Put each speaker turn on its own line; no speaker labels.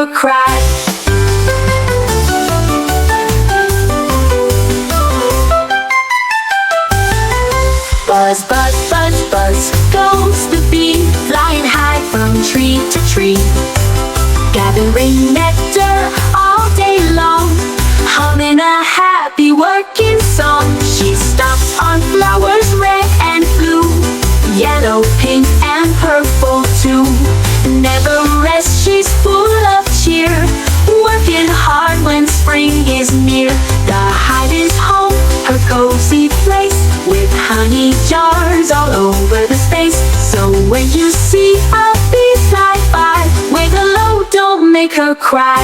her cry. Buzz, buzz, buzz, buzz goes the bee, flying high from tree to tree, gathering nectar all day long, humming a happy working song. She stops on flowers red and blue, yellow, pink, and purple too. Never rests, she's full of cheer, working hard when spring is near. The hive is home, her cozy place, with honey jars all over the space. So when you see a bee fly by, wave hello, don't make her cry.